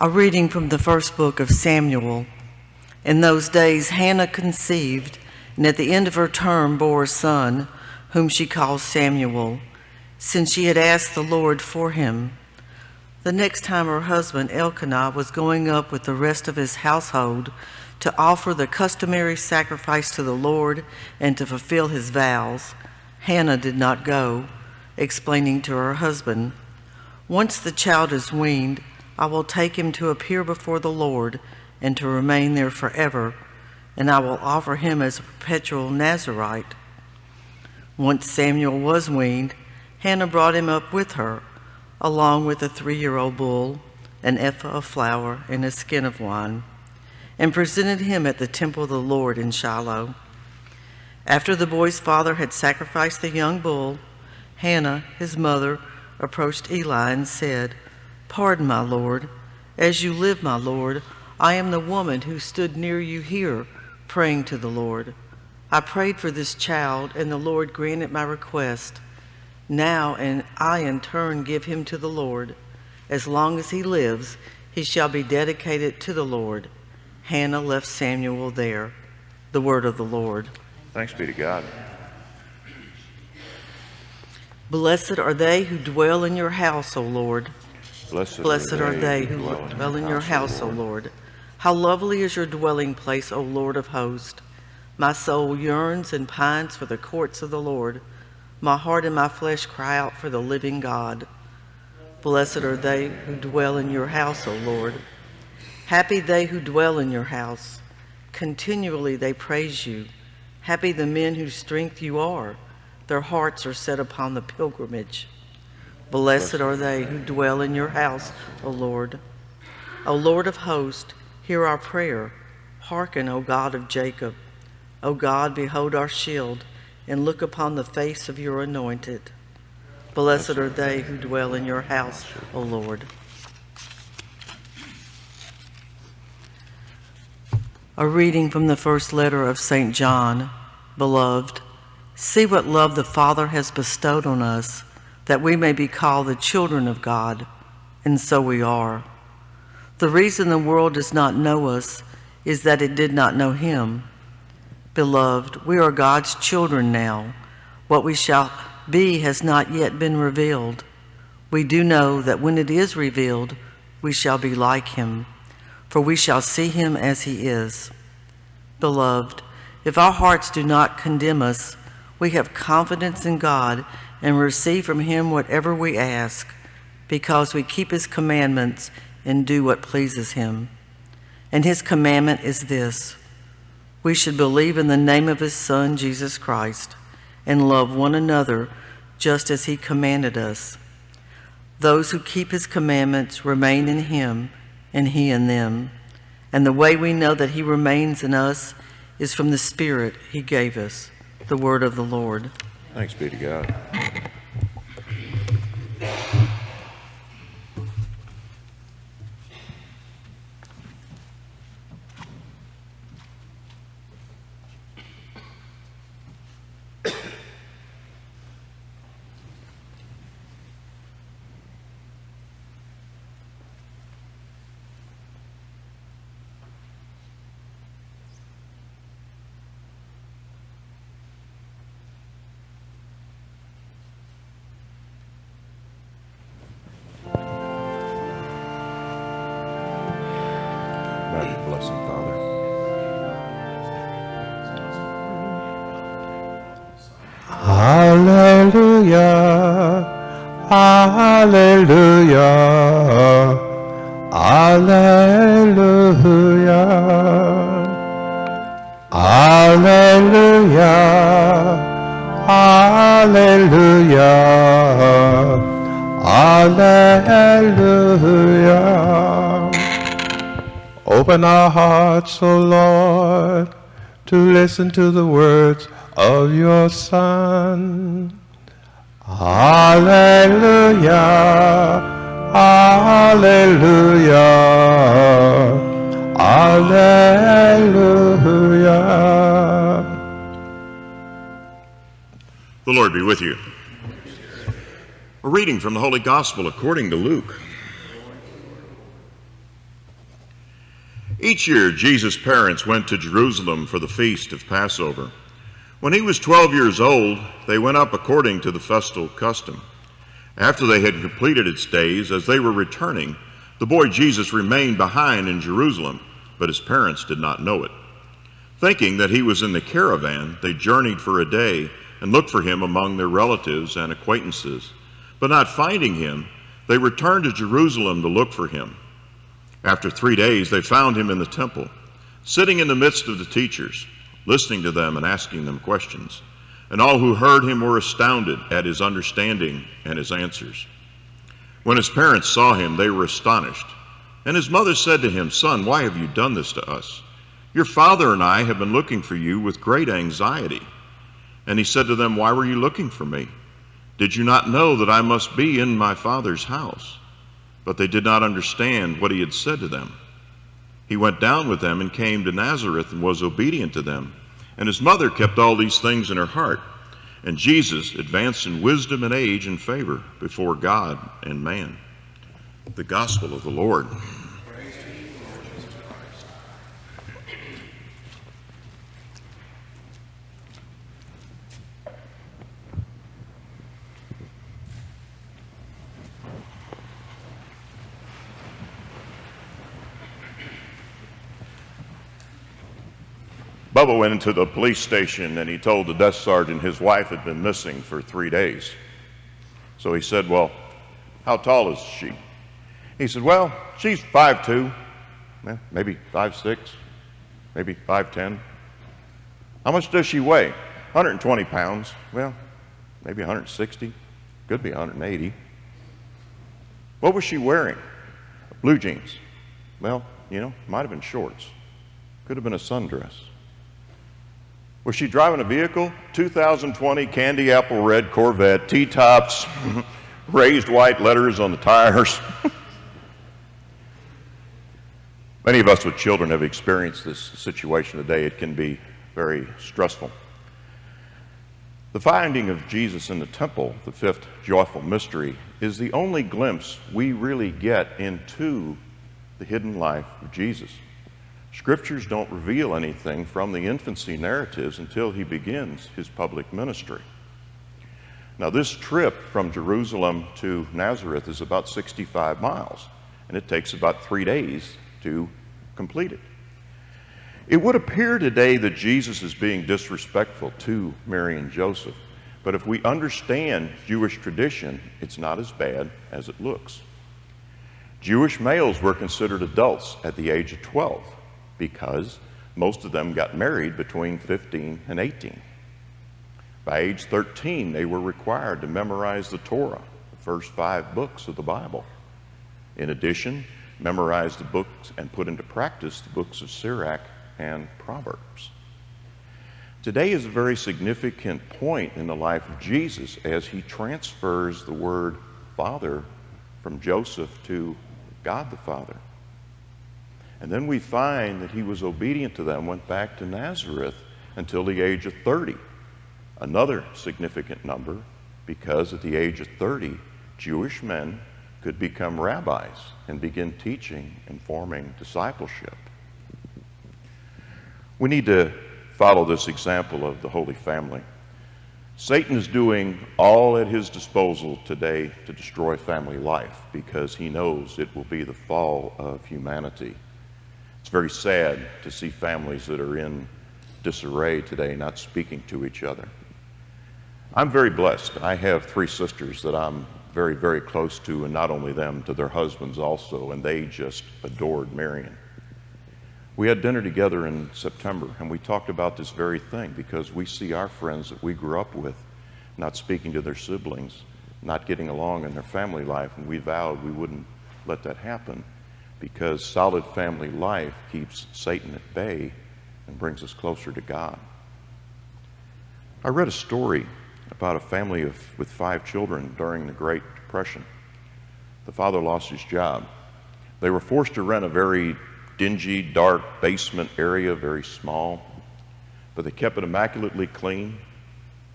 A reading from the first book of Samuel. In those days Hannah conceived, and at the end of her term bore a son, whom she called Samuel, since she had asked the Lord for him. The next time her husband Elkanah was going up with the rest of his household to offer the customary sacrifice to the Lord and to fulfill his vows, Hannah did not go, explaining to her husband, "Once the child is weaned, I will take him to appear before the Lord and to remain there forever, and I will offer him as a perpetual Nazirite." Once Samuel was weaned, Hannah brought him up with her, along with a 3-year-old bull, an ephah of flour, and a skin of wine, and presented him at the temple of the Lord in Shiloh. After the boy's father had sacrificed the young bull, Hannah, his mother, approached Eli and said, "Pardon, my lord. As you live, my lord, I am the woman who stood near you here, praying to the Lord. I prayed for this child, and the Lord granted my request. Now, and I in turn give him to the Lord. As long as he lives, he shall be dedicated to the Lord." Hannah left Samuel there. The word of the Lord. Thanks be to God. Blessed are they who dwell in your house, O Lord. Blessed are they who dwell in your house, O Lord. How lovely is your dwelling place, O Lord of hosts. My soul yearns and pines for the courts of the Lord. My heart and my flesh cry out for the living God. Blessed are they who dwell in your house, O Lord. Happy they who dwell in your house. Continually they praise you. Happy the men whose strength you are. Their hearts are set upon the pilgrimage. Blessed are they who dwell in your house, O Lord. O Lord of hosts, hear our prayer. Hearken, O God of Jacob. O God, behold our shield, and look upon the face of your anointed. Blessed are they who dwell in your house, O Lord. A reading from the first letter of St. John. Beloved, see what love the Father has bestowed on us, that we may be called the children of God, and so we are. The reason the world does not know us is that it did not know him. Beloved, we are God's children now. What we shall be has not yet been revealed. We do know that when it is revealed, we shall be like him, for we shall see him as he is. Beloved, if our hearts do not condemn us, we have confidence in God and receive from him whatever we ask, because we keep his commandments and do what pleases him. And his commandment is this: we should believe in the name of his Son, Jesus Christ, and love one another just as he commanded us. Those who keep his commandments remain in him, and he in them. And the way we know that he remains in us is from the Spirit he gave us. The word of the Lord. Thanks be to God. Mighty blessing, Father. Hallelujah, hallelujah, hallelujah, hallelujah, hallelujah, hallelujah. Open our hearts, O Lord, to listen to the words of your Son. Hallelujah, hallelujah, hallelujah. The Lord be with you. A reading from the Holy Gospel according to Luke. Each year, Jesus' parents went to Jerusalem for the feast of Passover. When he was 12 years old, they went up according to the festal custom. After they had completed its days, as they were returning, the boy Jesus remained behind in Jerusalem, but his parents did not know it. Thinking that he was in the caravan, they journeyed for a day and looked for him among their relatives and acquaintances. But not finding him, they returned to Jerusalem to look for him. After 3 days, they found him in the temple, sitting in the midst of the teachers, listening to them and asking them questions. And all who heard him were astounded at his understanding and his answers. When his parents saw him, they were astonished. And his mother said to him, "Son, why have you done this to us? Your father and I have been looking for you with great anxiety." And he said to them, "Why were you looking for me? Did you not know that I must be in my Father's house?" But they did not understand what he had said to them. He went down with them and came to Nazareth and was obedient to them. And his mother kept all these things in her heart. And Jesus advanced in wisdom and age and favor before God and man. The Gospel of the Lord. Bubba went into the police station and he told the desk sergeant his wife had been missing for 3 days. So he said, "Well, how tall is she?" He said, "Well, she's 5'2", maybe 5'6", maybe 5'10". "How much does she weigh?" 120 pounds. Well, maybe 160, could be 180. "What was she wearing?" "Blue jeans." "Well, might have been shorts. Could have been a sundress." "Was she driving a vehicle?" 2020 candy apple red Corvette, T-tops, raised white letters on the tires. Many of us with children have experienced this situation today. It can be very stressful. The finding of Jesus in the temple, the fifth joyful mystery, is the only glimpse we really get into the hidden life of Jesus. Scriptures don't reveal anything from the infancy narratives until he begins his public ministry. Now, this trip from Jerusalem to Nazareth is about 65 miles, and it takes about 3 days to complete it. It would appear today that Jesus is being disrespectful to Mary and Joseph, but if we understand Jewish tradition, it's not as bad as it looks. Jewish males were considered adults at the age of 12. Because most of them got married between 15 and 18. By age 13, they were required to memorize the Torah, the first 5 books of the Bible. In addition, memorize the books and put into practice the books of Sirach and Proverbs. Today is a very significant point in the life of Jesus as he transfers the word Father from Joseph to God the Father. And then we find that he was obedient to them, went back to Nazareth until the age of 30. Another significant number, because at the age of 30, Jewish men could become rabbis and begin teaching and forming discipleship. We need to follow this example of the Holy Family. Satan is doing all at his disposal today to destroy family life because he knows it will be the fall of humanity. It's very sad to see families that are in disarray today not speaking to each other. I'm very blessed. I have 3 sisters that I'm very, very close to, and not only them, to their husbands also, and they just adored Marion. We had dinner together in September, and we talked about this very thing because we see our friends that we grew up with not speaking to their siblings, not getting along in their family life, and we vowed we wouldn't let that happen because solid family life keeps Satan at bay and brings us closer to God. I read a story about a family with 5 children during the Great Depression. The father lost his job. They were forced to rent a very dingy, dark basement area, very small, but they kept it immaculately clean.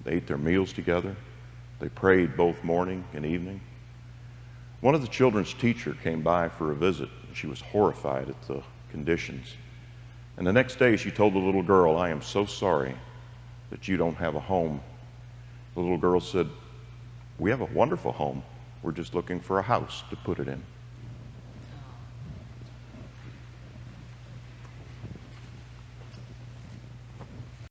They ate their meals together. They prayed both morning and evening. One of the children's teacher came by for a visit. She was horrified at the conditions. And the next day she told the little girl, "I am so sorry that you don't have a home." The little girl said, "We have a wonderful home. We're just looking for a house to put it in."